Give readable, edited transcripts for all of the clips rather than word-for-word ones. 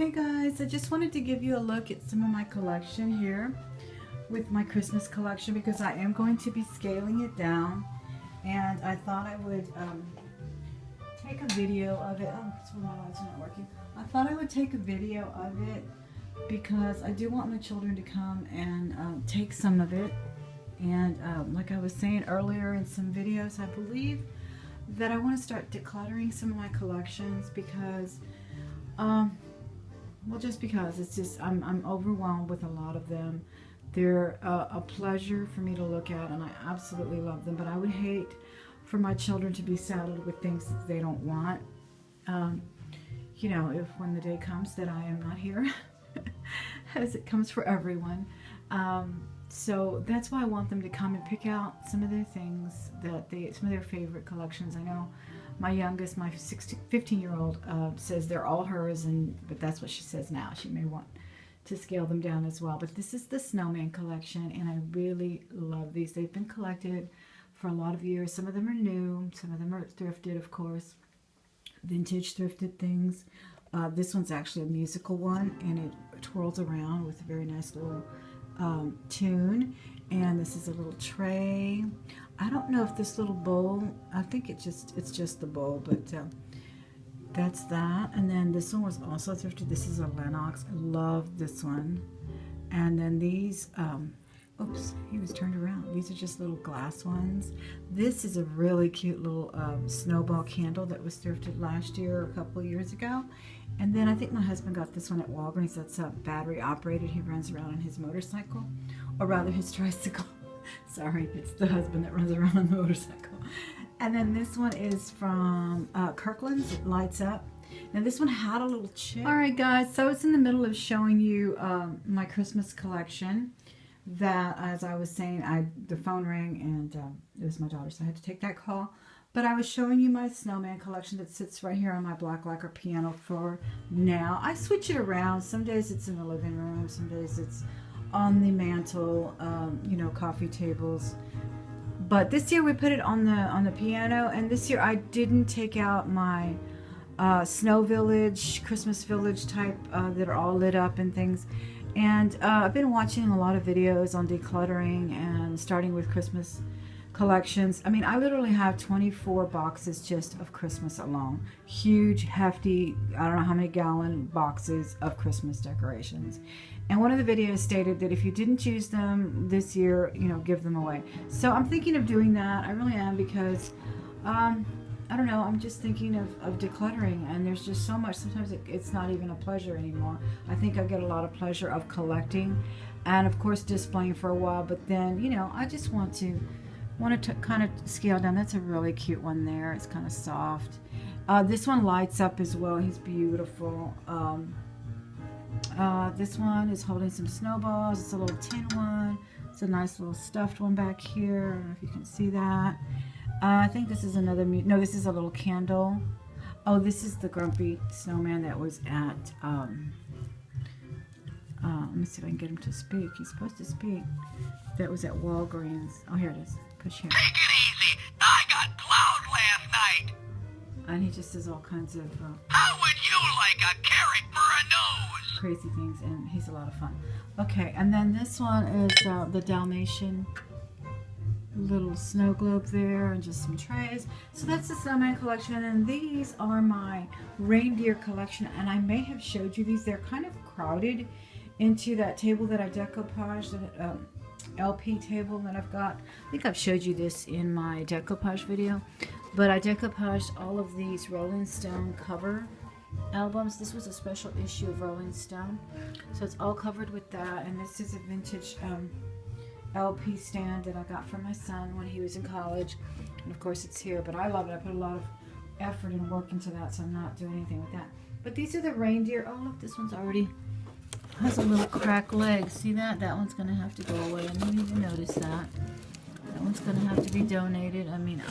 Hey guys, I just wanted to give you a look at some of my collection here with my Christmas collection because I am going to be scaling it down, and I thought I would take a video of it. Oh, that's why my lights are not working. I thought I would take a video of it because I do want my children to come and take some of it. And like I was saying earlier in some videos, I believe that I want to start decluttering some of my collections because well, just because it's just I'm overwhelmed with a lot of them. They're a pleasure for me to look at, and I absolutely love them, but I would hate for my children to be saddled with things that they don't want. You know, if when the day comes that I am not here, as it comes for everyone. So that's why I want them to come and pick out some of their things that some of their favorite collections. I know my youngest, my 15-year-old, says they're all hers, but that's what she says now. She may want to scale them down as well. But this is the Snowman Collection, and I really love these. They've been collected for a lot of years. Some of them are new, some of them are thrifted, of course, vintage thrifted things. This one's actually a musical one, and it twirls around with a very nice little tune. And this is a little tray. I don't know if this little bowl, I think it's just the bowl, but that's that. And then this one was also thrifted. This is a Lennox. I love this one. And then these, oops, he was turned around. These are just little glass ones. This is a really cute little snowball candle that was thrifted last year or a couple of years ago. And then I think my husband got this one at Walgreens. That's battery operated. He runs around on his motorcycle, or rather his tricycle. Sorry, it's the husband that runs around on the motorcycle. And then this one is from Kirkland's. It lights up. Now this one had a little chip. All right, guys. So it's in the middle of showing you my Christmas collection. That, as I was saying, the phone rang and it was my daughter, so I had to take that call. But I was showing you my Snowman collection that sits right here on my black lacquer piano for now. I switch it around. Some days it's in the living room. Some days it's on the mantle, you know, coffee tables. But this year we put it on the piano, and this year I didn't take out my Snow Village, Christmas Village type that are all lit up and things. And I've been watching a lot of videos on decluttering and starting with Christmas collections. I mean, I literally have 24 boxes just of Christmas alone. Huge, hefty, I don't know how many gallon boxes of Christmas decorations. And one of the videos stated that if you didn't use them this year, you know, give them away. So I'm thinking of doing that. I really am, because I don't know, I'm just thinking of decluttering, and there's just so much. Sometimes it's not even a pleasure anymore. I think I get a lot of pleasure of collecting and of course displaying for a while, but then, you know, I just want to kind of scale down. That's a really cute one there. It's kind of soft. This one lights up as well. He's beautiful. This one is holding some snowballs. It's a little tin one. It's a nice little stuffed one back here. I don't know if you can see that. I think this is another, no, this is a little candle. Oh, this is the Grumpy Snowman that was at, let me see if I can get him to speak. He's supposed to speak. That was at Walgreens. Oh, here it is. Push him. Take it easy. I got plowed last night. And he just does all kinds of How would you like a carrot for a nose? crazy things, and he's a lot of fun. Okay, and then this one is the Dalmatian little snow globe there, and just some trays. So that's the Snowman Collection, and these are my Reindeer Collection, and I may have showed you these. They're kind of crowded into that table that I decoupaged, that LP table that I've got. I think I've showed you this in my decoupage video, but I decoupaged all of these Rolling Stone cover albums. This was a special issue of Rolling Stone, so it's all covered with that. And this is a vintage LP stand that I got for my son when he was in college, and of course it's here, but I love it. I put a lot of effort and work into that, so I'm not doing anything with that. But these are the reindeer. Oh look, this one's already has a little cracked leg. See that? That one's gonna have to go away. I didn't even notice that. That one's gonna have to be donated. I mean,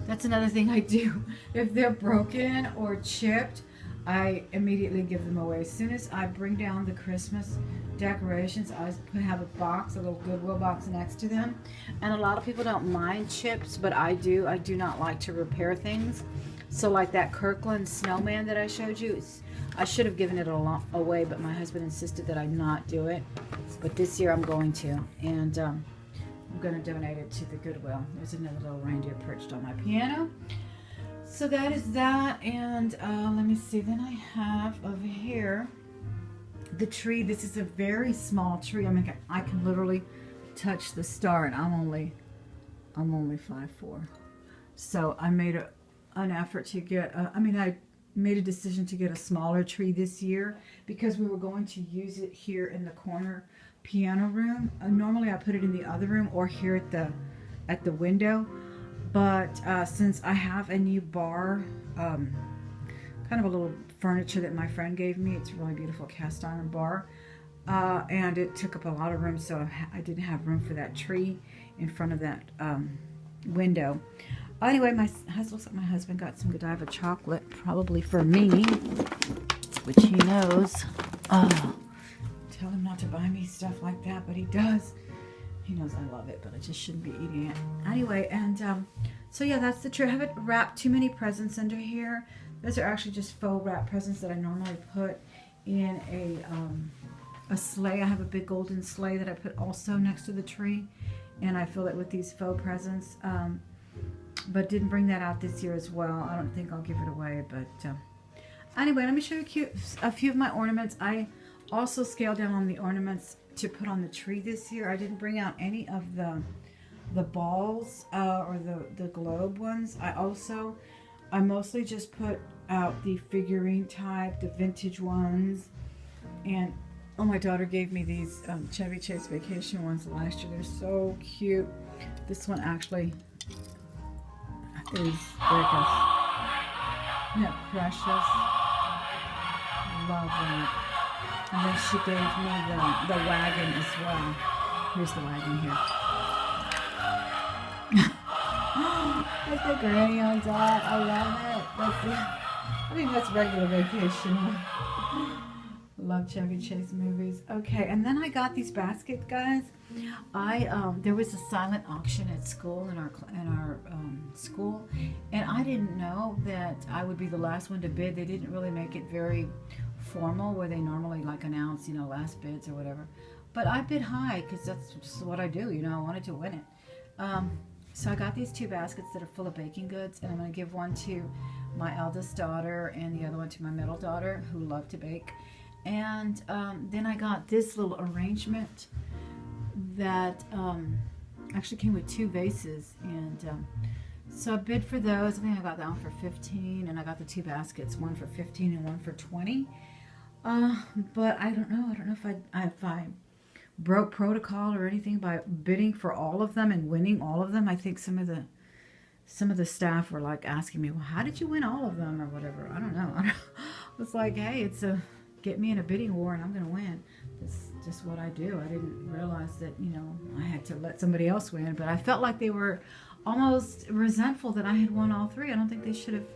that's another thing I do. If they're broken or chipped, I immediately give them away. As soon as I bring down the Christmas decorations, I have a box, a little Goodwill box next to them. And a lot of people don't mind chips, but I do. I do not like to repair things. So like that Kirkland Snowman that I showed you, I should have given it away, but my husband insisted that I not do it. But this year I'm going to, and I'm going to donate it to the Goodwill. There's another little reindeer perched on my piano. So that is that, and let me see. Then I have over here the tree. This is a very small tree. I mean, I can literally touch the star, and I'm only 5'4". So I made an effort to get. I made a decision to get a smaller tree this year because we were going to use it here in the corner piano room. Normally I put it in the other room or here at the window, but since I have a new bar, kind of a little furniture that my friend gave me, it's a really beautiful cast iron bar, and it took up a lot of room, so I didn't have room for that tree in front of that window. Anyway, looks like my husband got some Godiva chocolate, probably for me, which he knows. Tell him not to buy me stuff like that, but he does. He knows I love it, but I just shouldn't be eating it. Anyway, and so yeah, that's the tree. I haven't wrapped too many presents under here. Those are actually just faux wrap presents that I normally put in a sleigh. I have a big golden sleigh that I put also next to the tree, and I fill it with these faux presents. But didn't bring that out this year as well. I don't think I'll give it away, but anyway, let me show you a few of my ornaments. I also scaled down on the ornaments to put on the tree this year. I didn't bring out any of the balls or the globe ones. I mostly just put out the figurine type, the vintage ones, and oh, my daughter gave me these Chevy Chase Vacation ones last year. They're so cute. This one actually is gorgeous. Isn't that precious? Love that. And then she gave me the wagon as well. Here's the wagon here. That's the granny on top. I love it. I think that's regular vacation. Love Chevy Chase movies. Okay, and then I got these baskets, guys. There was a silent auction at school in our school, and I didn't know that I would be the last one to bid. They didn't really make it very formal where they normally like announce, last bids or whatever. But I bid high because that's just what I do. I wanted to win it. So I got these 2 baskets that are full of baking goods, and I'm going to give one to my eldest daughter and the other one to my middle daughter who love to bake. And then I got this little arrangement that actually came with 2 vases, and so I bid for those. I think I got that one for $15, and I got the 2 baskets, one for $15 and one for $20. But I don't know if I broke protocol or anything by bidding for all of them and winning all of them. I think some of the staff were like asking me, well, how did you win all of them or whatever? I don't know. I was like, hey, get me in a bidding war and I'm going to win. That's just what I do. I didn't realize that, I had to let somebody else win, but I felt like they were almost resentful that I had won all 3. I don't think they should have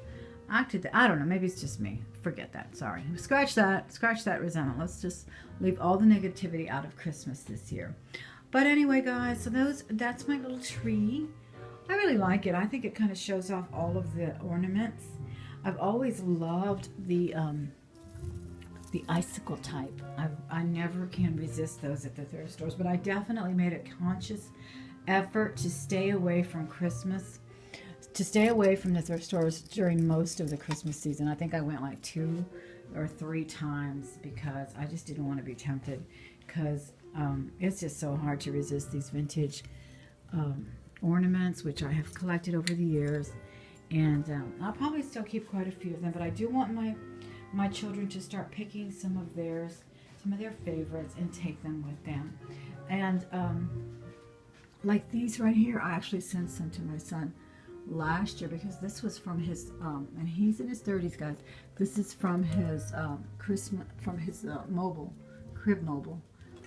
acted that. I don't know. Maybe it's just me. Forget that. Sorry. Scratch that resentment. Let's just leave all the negativity out of Christmas this year. But anyway, guys, so that's my little tree. I really like it. I think it kind of shows off all of the ornaments. I've always loved the icicle type. I never can resist those at the thrift stores, but I definitely made a conscious effort to stay away from Christmas, to stay away from the thrift stores during most of the Christmas season. I think I went like 2 or 3 times because I just didn't want to be tempted, because it's just so hard to resist these vintage ornaments, which I have collected over the years, and I'll probably still keep quite a few of them, but I do want my children to start picking some of their favorites and take them with them. And like these right here, I actually sent some to my son last year because this was from his and he's in his 30s, guys. This is from his Christmas, from his crib mobile.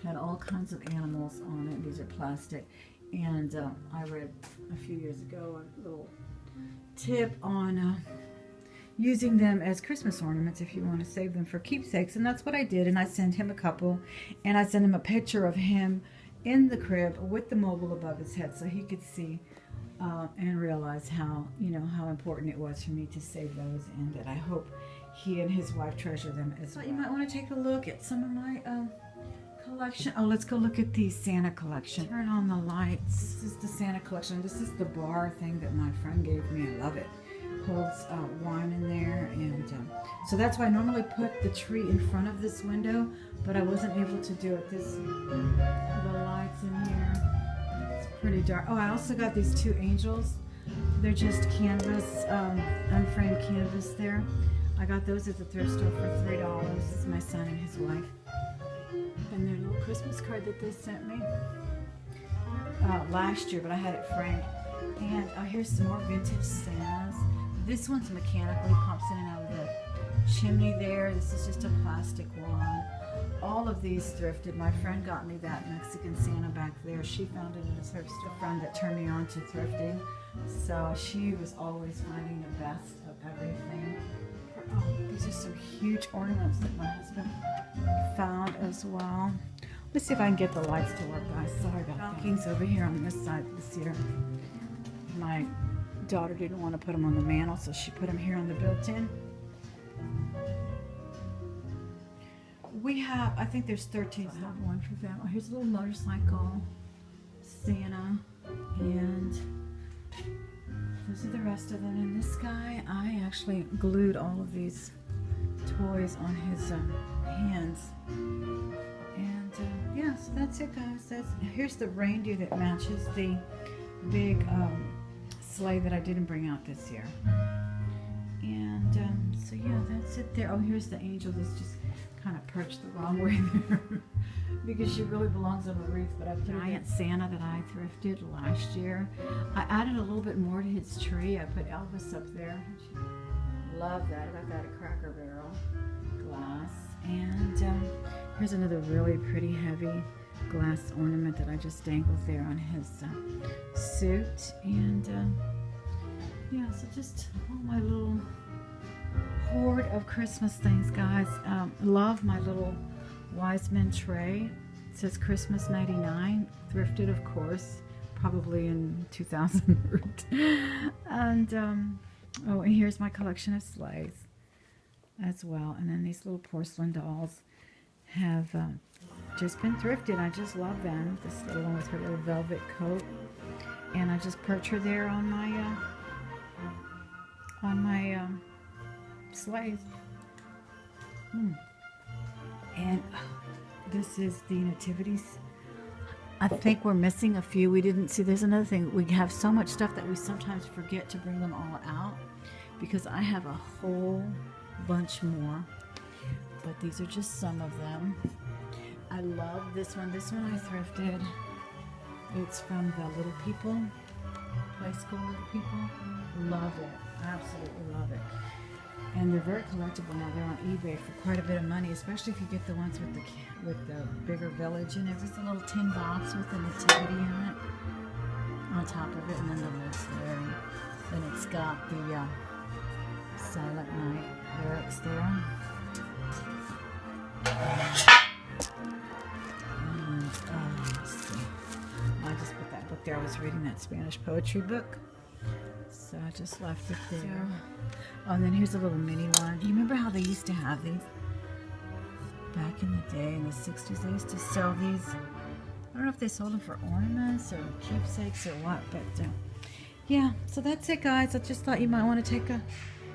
Had all kinds of animals on it. These are plastic, and I read a few years ago a little tip on using them as Christmas ornaments if you want to save them for keepsakes, and that's what I did. And I sent him a couple, and I sent him a picture of him in the crib with the mobile above his head so he could see and realize how important it was for me to save those, and that I hope he and his wife treasure them as well. You might want to take a look at some of my collection. Oh, let's go look at the Santa collection. Turn on the lights. This is the Santa collection. This is the bar thing that my friend gave me. I love it. Holds wine in there, and so that's why I normally put the tree in front of this window, but I wasn't able to do it. The lights in here. It's pretty dark. Oh, I also got these two angels. They're just canvas, unframed canvas there. I got those at the thrift store for $3. This is my son and his wife. And their little Christmas card that they sent me last year, but I had it framed. And here's some more vintage Santas. This one's mechanically pumps in and out of the chimney there. This is just a plastic one. All of these thrifted. My friend got me that Mexican Santa back there. She found it in a thrift store. Friend that turned me on to thrifting. So she was always finding the best of everything. Oh, these are some huge ornaments that my husband found as well. Let's see if I can get the lights to work, guys. Sorry about that. Stockings over here on this side this year. My daughter didn't want to put them on the mantle, so she put them here on the built-in. We have, I think there's 13. I have one for them. Oh, here's a little motorcycle, Santa, and those are the rest of them. And this guy, I actually glued all of these toys on his hands. And yeah, so that's it, guys. Here's the reindeer that matches the big sleigh that I didn't bring out this year. And so yeah, that's it there. Oh, here's the angel that's just kind of perched the wrong way there because she really belongs on the wreath, but I put giant Santa that I thrifted last year. I added a little bit more to his tree. I put Elvis up there. Love that. I got that at Cracker Barrel glass. And here's another really pretty heavy glass ornament that I just dangled there on his suit. And yeah, so just all my little hoard of Christmas things, guys. Love my little Wise Men tray. It says Christmas 99, thrifted, of course, probably in 2000. And oh, and here's my collection of sleighs as well. And then these little porcelain dolls have just been thrifted. I just love them. This little one with her little velvet coat, and I just perch her there on my sleighs. And this is the nativities. I think we're missing a few. We didn't see. There's another thing. We have so much stuff that we sometimes forget to bring them all out, because I have a whole bunch more. But these are just some of them. I love this one. This one I thrifted. It's from the Little People, Play School Little People. Love it. Absolutely love it. And they're very collectible now. They're on eBay for quite a bit of money, especially if you get the ones with the bigger village in it. There's a little tin box with the nativity in it on top of it, and then the lid's there. And it's got the Silent Night lyrics there. And let's see. I just put that book there. I was reading that Spanish poetry book, so I just left it there. Oh, and then here's a little mini one. You remember how they used to have these back in the day, in the 60s? They used to sell these. I don't know if they sold them for ornaments or keepsakes or what, but yeah. So that's it, guys. I just thought you might want to take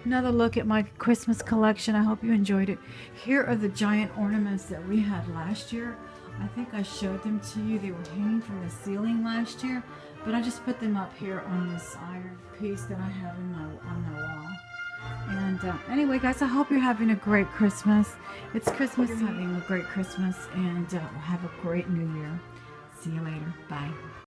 another look at my Christmas collection. I hope you enjoyed it. Here are the giant ornaments that we had last year. I think I showed them to you. They were hanging from the ceiling last year, but I just put them up here on this iron piece that I have on my wall. And anyway, guys, I hope you're having a great Christmas. It's Christmas. Having a great Christmas, and have a great New Year. See you later. Bye.